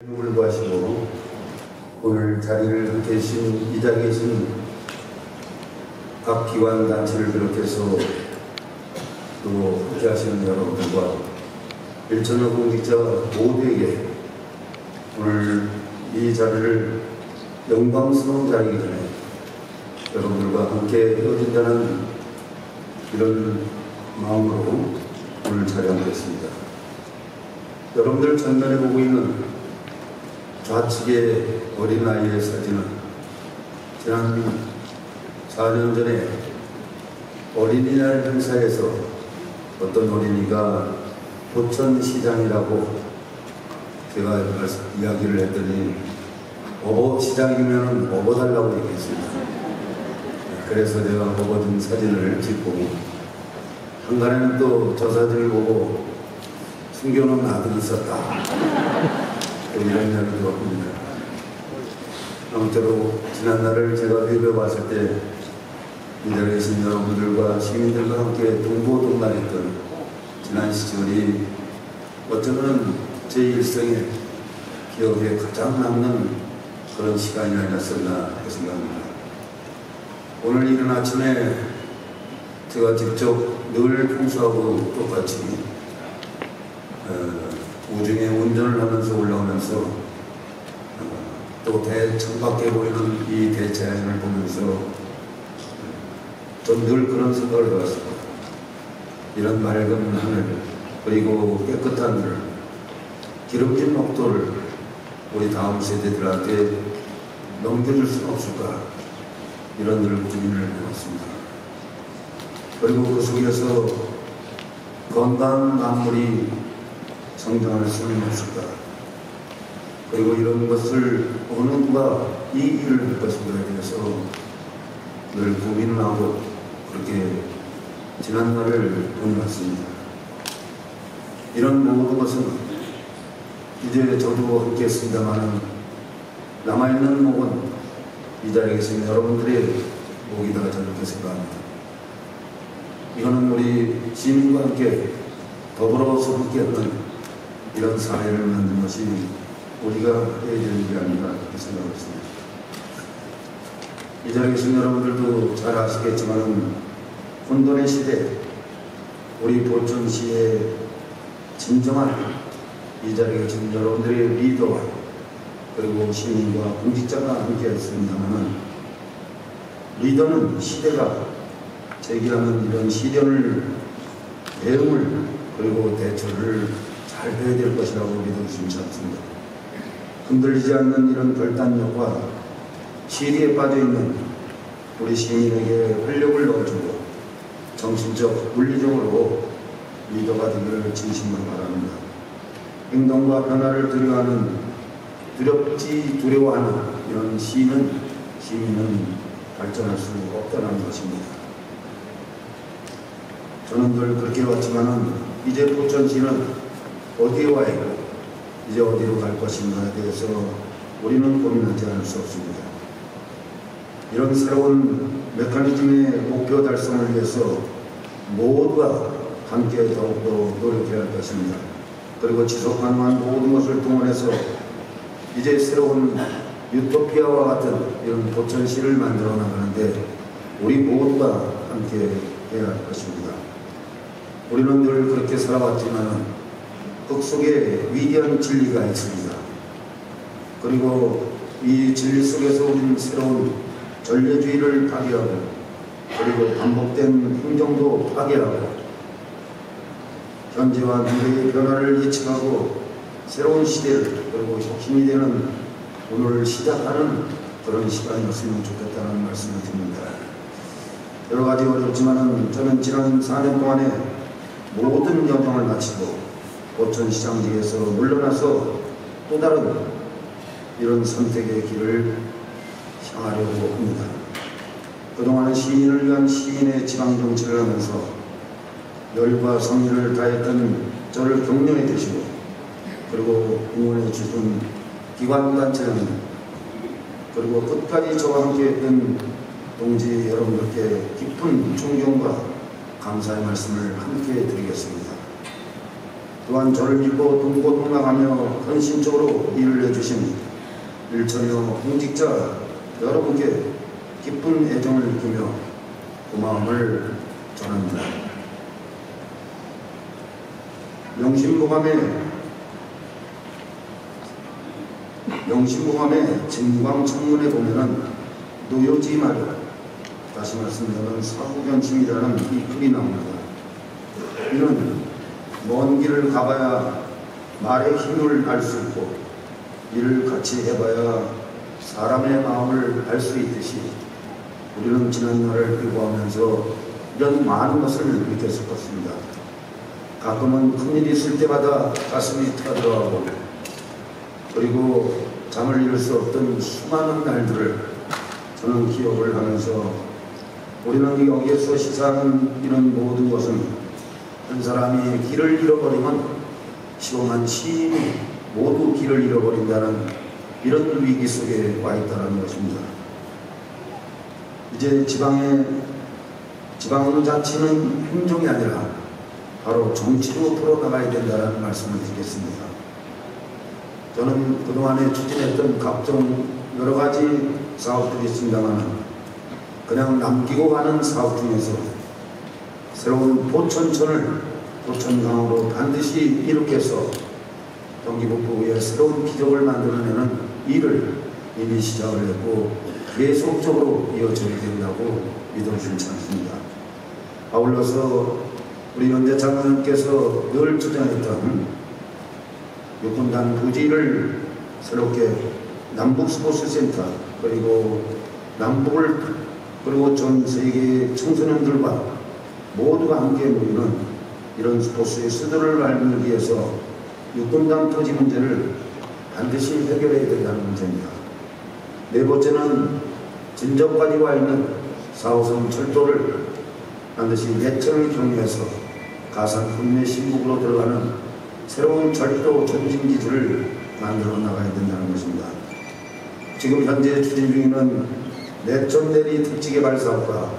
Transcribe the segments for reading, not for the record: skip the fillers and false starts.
불구하시고 오늘 자리를 함께 해주신 이 자리에 계신 각 기관 단체를 비롯해서 또 함께 하시는 여러분들과 일천여 공직자 모두에게 오늘 이 자리를 영광스러운 자리이기 전에 여러분들과 함께 헤어진다는 이런 마음으로 오늘 촬영했습니다. 여러분들 전면에 보고 있는 좌측의 어린아이의 사진은 지난 4년 전에 어린이날 행사에서 어떤 어린이가 포천시장이라고 제가 이야기를 했더니 어버시장이면 업어달라고 얘기했습니다. 그래서 제가 업어준 사진을 찍고 한간에는 또 저 사진을 보고 숨겨놓은 아들이 있었다, 이런 이야기도 합니다. 아무쪼록 지난날을 제가 비벼봤을 때 이 자리에 계신 여러분들과 시민들과 함께 동고동락했던 지난 시절이 어쩌면 제 일생의 기억에 가장 남는 그런 시간이 아니었었나 생각합니다. 오늘 이른 아침에 제가 직접 늘 평소하고 똑같이 우중에 운전을 하면서 올라오면서 또 대청밖에 보이는 이 대자연을 보면서 전 늘 그런 생각을 해봤습니다. 이런 맑은 하늘, 그리고 깨끗한 물, 기름진 녹도를 우리 다음 세대들한테 넘겨줄 수는 없을까, 이런 늘 고민을 해봤습니다. 그리고 그 속에서 건강한 만물이 성장할 수는 없을까, 그리고 이런 것을 어느 누가 이 일을 할 것인가에 대해서 늘 고민을 하고 그렇게 지난날을 보내왔습니다. 이런 모든 것은 이제 저도 함께 했습니다만 남아있는 목은 이 자리에 계신 여러분들의 목이다, 저렇게 생각합니다. 이거는 우리 시민과 함께 더불어서 함께하는 이런 사회를 만든 것이 우리가 해야 될 일이 아닌가, 그렇게 생각했습니다. 이 자리에 계신 여러분들도 잘 아시겠지만 혼돈의 시대, 우리 포천시의 진정한 이 자리에 계신 여러분들의 리더와 그리고 시민과 공직자가 함께 했습니다만, 리더는 시대가 제기하는 이런 시련을 대응을 그리고 대처를 잘 해야 될 것이라고 믿어 주시지 않습니다. 흔들리지 않는 이런 결단력과 시리에 빠져있는 우리 시민에게 활력을 넣어주고 정신적, 물리적으로 리더가 되기를 진심으로 바랍니다. 행동과 변화를 두려워하는, 두렵지 두려워하는 이런 시민은 발전할 수 없다는 것입니다. 저는 늘 그렇게 왔지만은 이제 포천시는 어디에 와 있고 이제 어디로 갈 것인가에 대해서 우리는 고민하지 않을 수 없습니다. 이런 새로운 메커니즘의 목표 달성을 위해서 모두가 함께 더욱더 노력해야 할 것입니다. 그리고 지속 가능한 모든 것을 동원해서 이제 새로운 유토피아와 같은 이런 포천시를 만들어 나가는데 우리 모두가 함께 해야 할 것입니다. 우리는 늘 그렇게 살아왔지만 그 속에 위대한 진리가 있습니다. 그리고 이 진리 속에서 우리는 새로운 전례주의를 파괴하고 그리고 반복된 행정도 파괴하고 현재와 미래의 변화를 예측하고 새로운 시대를 그리고 혁신이 되는 오늘 시작하는 그런 시간이었으면 좋겠다는 말씀을 드립니다. 여러 가지 어렵지만은 저는 지난 4년 동안에 모든 여정을 마치고 포천시장직에서 물러나서 또 다른 이런 선택의 길을 향하려고 합니다. 그동안은 시민을 위한 시민의 지방정치를 하면서 열과 성의를 다했던 저를 격려해 주시고 그리고 응원해 주신 기관단체는 그리고 끝까지 저와 함께 했던 동지 여러분들께 깊은 존경과 감사의 말씀을 함께 드리겠습니다. 또한 저를 믿고 동고동락하며 헌신적으로 일을 해주신 일처녀 공직자 여러분께 기쁜 애정을 느끼며 고마움을 전합니다. 명심보감의 진광 청문에 보면은 노여지 마련, 다시 말씀드리면 사후견심이라는 이 글이 나옵니다. 이는 먼 길을 가봐야 말의 힘을 알 수 있고 일을 같이 해봐야 사람의 마음을 알 수 있듯이 우리는 지난 날을 비고하면서 이런 많은 것을 느꼈을 것입니다. 가끔은 큰일이 있을 때마다 가슴이 터져가고 그리고 잠을 이룰 수 없던 수많은 날들을 저는 기억을 하면서 우리는 여기에서 시사하는 이런 모든 것은 한 사람이 길을 잃어버리면 시험한 시인이 모두 길을 잃어버린다는 이런 위기 속에 와 있다는 것입니다. 이제 지방의 자치는 행정이 아니라 바로 정치로 풀어나가야 된다는 말씀을 드리겠습니다. 저는 그동안에 추진했던 각종 여러 가지 사업들이 있습니다만 그냥 남기고 가는 사업 중에서 새로운 포천천을 포천강으로 반드시 일으켜서 경기북부의 새로운 기적을 만들어내는 일을 이미 시작을 했고 계속적으로 이어져야 된다고 믿어주지 않습니다. 아울러서 우리 연재 장관님께서 늘 주장했던 육군단 부지를 새롭게 남북스포츠센터 그리고 남북을 그리고 전 세계 청소년들과 모두가 함께 모이는 이런 스포츠의 수도를 만들기 위해서 육군단 토지 문제를 반드시 해결해야 된다는 문제입니다. 네 번째는 진접까지 와 있는 4호선 철도를 반드시 예천을 경유해서 가산 국내 신북으로 들어가는 새로운 철도 전진기지를 만들어 나가야 된다는 것입니다. 지금 현재 추진 중에는 내천내리 특지개발 사업과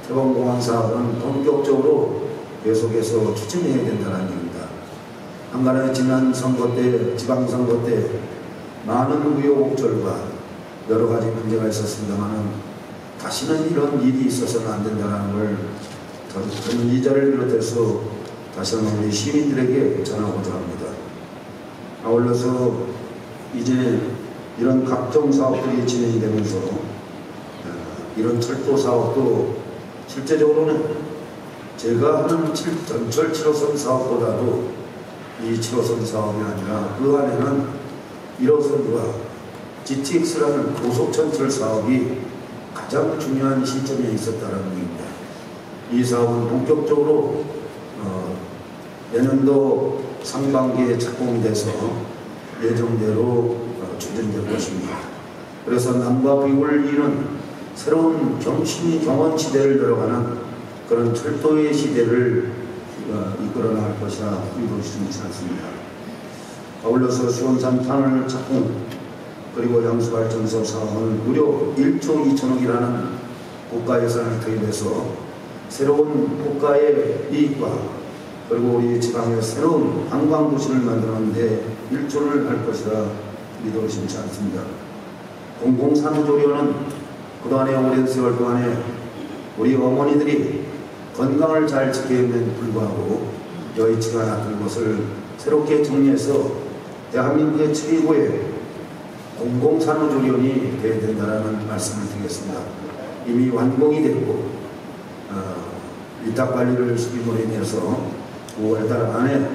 태범공항 사업은 본격적으로 계속해서 추진해야 된다는 얘기입니다. 한간에 지난 선거 때, 지방선거 때 많은 우여곡절과 여러 가지 문제가 있었습니다만 다시는 이런 일이 있어서는 안 된다는 걸 저는 이 자리를 비롯해서 다시 한번 우리 시민들에게 전하고자 합니다. 아울러서 이제 이런 각종 사업들이 진행되면서 이런 철도 사업도 실제적으로는 제가 하는 전철 7호선 사업보다도 이 7호선 사업이 아니라 그 안에는 1호선과 GTX라는 고속전철 사업이 가장 중요한 시점에 있었다는 얘기입니다. 이 사업은 본격적으로 내년도 상반기에 착공이 돼서 예정대로 추진될 것입니다. 그래서 남과 북을 이루는 새로운 경원 시대를 들어가는 그런 철도의 시대를 이끌어 나갈 것이라 믿어지지 않습니다. 아울러서 수원산 터널 착공 그리고 양수발전소 사업은 무려 1조 2천억이라는 국가 예산을 투입해서 새로운 국가의 이익과 그리고 우리 지방의 새로운 관광도시를 만드는데 일조를 할 것이라 믿어지지 않습니다. 공공산후조리원은 그동안에 오랜 세월 동안에 우리 어머니들이 건강을 잘 지킴에도 불구하고 여의치가 않았던 것을 새롭게 정리해서 대한민국의 최고의 공공산후조리원이 되어야 된다는 말씀을 드리겠습니다. 이미 완공이 됐고 위탁관리를 수립으로 인해서 5월달 안에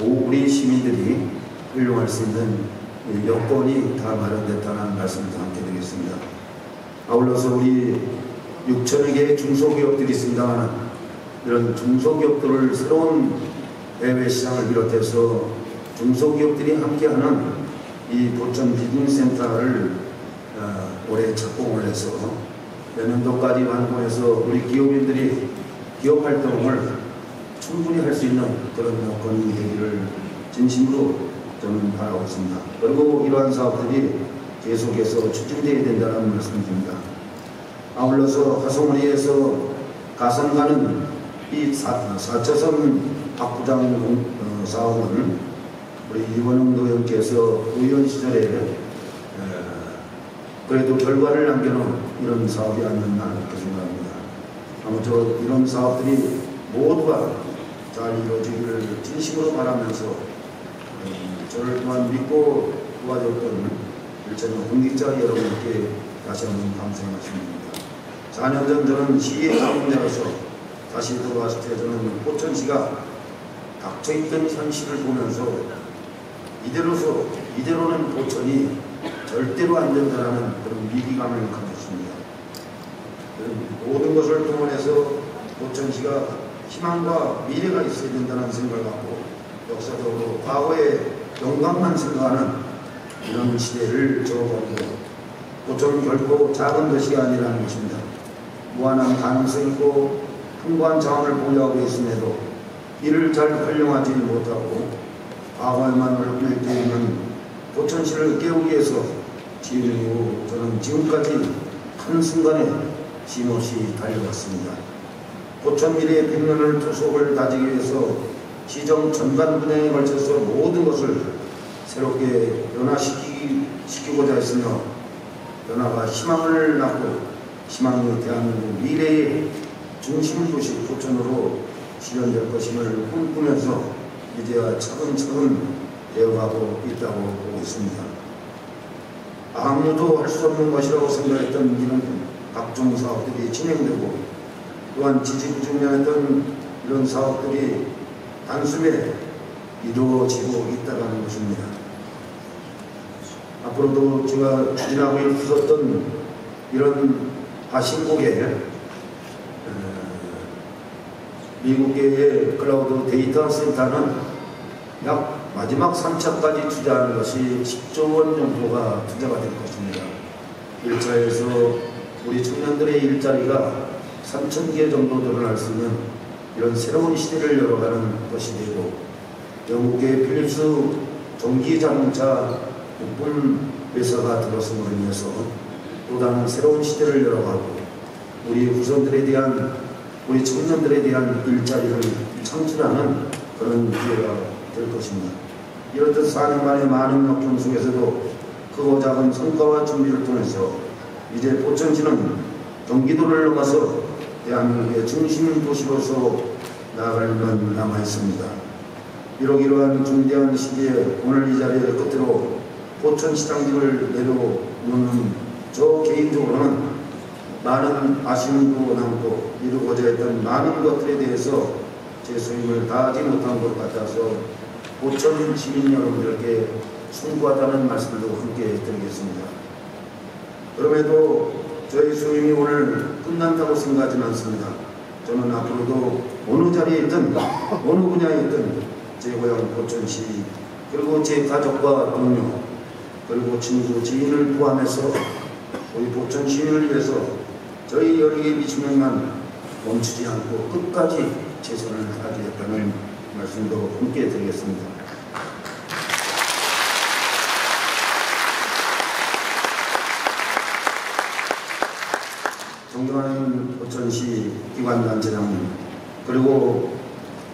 우리 시민들이 활용할 수 있는 여건이 다 마련됐다는 말씀을 함께 드리겠습니다. 아울러서 우리 6천여 개의 중소기업들이 있습니다만 이런 중소기업들을 새로운 해외 시장을 비롯해서 중소기업들이 함께하는 이 포천 비즈니스센터를 올해 착공을 해서 내년도까지 완공해서 우리 기업인들이 기업 활동을 충분히 할 수 있는 그런 여건이 되기를 진심으로 저는 바라고 있습니다. 그리고 이러한 사업들이 계속해서 추진되어야 된다는 말씀드립니다. 아울러서 화성원에서 가선 가는 이 4차선 박부장 사업은 우리 이원웅 의원께서 의원 시절에 그래도 결과를 남겨놓은 이런 사업이 아니었나 그렇게 생각합니다. 아무쪼록 이런 사업들이 모두가 잘 이루어지기를 진심으로 바라면서 저를 또한 믿고 도와줬던 일전의 공직자 여러분께 다시 한번 감사의 말씀드립니다. 4년 전 저는 시의 가운데로서 다시 돌아왔을 때 저는 포천시가 닥쳐있던 현실을 보면서 이대로는 포천이 절대로 안 된다라는 그런 위기감을 가졌습니다. 모든 것을 동원해서 포천시가 희망과 미래가 있어야 된다는 생각을 갖고 역사적으로 과거의 영광만 생각하는 이런 시대를 접어버리고 포천은 결코 작은 것이 아니라는 것입니다. 무한한 가능성이 있고 풍부한 자원을 보유하고 있음에도 이를 잘 활용하지 못하고 과거에만 얽매여 있는 포천시를 깨우기 위해서 지금이고 저는 지금까지 한순간에 쉼없이 달려왔습니다. 포천 미래의 100년을 투속을 다지기 위해서 시정 전반 분야에 걸쳐서 모든 것을 새롭게 변화시키고자 했으며 변화가 희망을 낳고 희망의 대한민국 미래의 중심 도시 포천으로 실현될 것임을 꿈꾸면서 이제야 차근차근 되어가고 있다고 보고 있습니다. 아무도 할 수 없는 것이라고 생각했던 이런 각종 사업들이 진행되고 또한 지지부진했던 이런 사업들이 단숨에 이루어지고 있다는 것입니다. 앞으로도 제가 지나고 있었던 이런 아신국의 미국의 클라우드 데이터 센터는 약 마지막 3차까지 투자하는 것이 10조 원 정도가 투자가 될 것입니다. 1차에서 우리 청년들의 일자리가 3,000개 정도 늘어날 수 있는 이런 새로운 시대를 열어가는 것이 되고 영국의 필립스 전기자동차 부품 회사가 들어섬으로 인해서 또 다른 새로운 시대를 열어가고 우리 후손들에 대한 우리 청년들에 대한 일자리를 창출하는 그런 기회가 될 것입니다. 이렇듯 4년 만에 많은 역경 속에서도 크고 작은 성과와 준비를 통해서 이제 포천시는 경기도를 넘어서 대한민국의 중심 도시로서 나아갈 만 남아 있습니다. 이러한 중대한 시기에 오늘 이 자리에 끝으로 포천시장직을 내려놓는 저 개인적으로는 많은 아쉬움도 남고 이루고자 했던 많은 것들에 대해서 제 소임을 다하지 못한 것 같아서 포천 시민 여러분들께 송구하다는 말씀도 함께 드리겠습니다. 그럼에도 저희 소임이 오늘 끝난다고 생각하지는 않습니다. 저는 앞으로도 어느 자리에 있든 어느 분야에 있든 제 고향 포천시 그리고 제 가족과 동료 그리고 친구 지인을 포함해서 우리 포천 시민을 위해서 저희 12개 20명만 멈추지 않고 끝까지 최선을 다하겠다는 말씀도 함께 드리겠습니다. 존경하는 포천시 기관단체장 그리고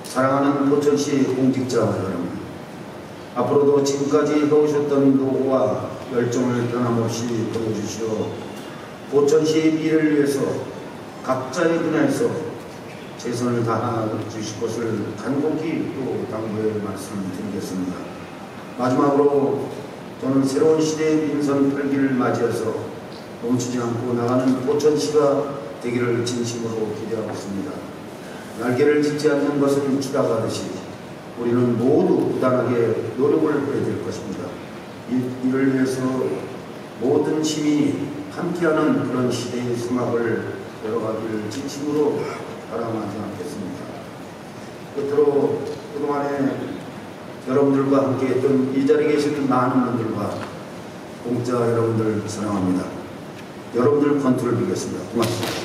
사랑하는 포천시 공직자 여러분, 앞으로도 지금까지 해오셨던 노고와 열정을 변함없이 보여주시어 포천시의 미래를 위해서 각자의 분야에서 최선을 다해 주실 것을 간곡히 또 당부의 말씀드리겠습니다. 마지막으로 저는 새로운 시대의 민선 8기를 맞이해서 멈추지 않고 나가는 포천시가 되기를 진심으로 기대하고 있습니다. 날개를 짓지 않는 것은 추락하듯이 우리는 모두 부단하게 노력을 해야 될 것입니다. 이를 위해서 모든 시민이 함께하는 그런 시대의 수막을 열어가기를 진심으로 바람하지 않겠습니다. 끝으로 그동안에 여러분들과 함께했던 이 자리에 계신 많은 분들과 공자 여러분들 사랑합니다. 여러분들 컨트롤 드리겠습니다. 고맙습니다.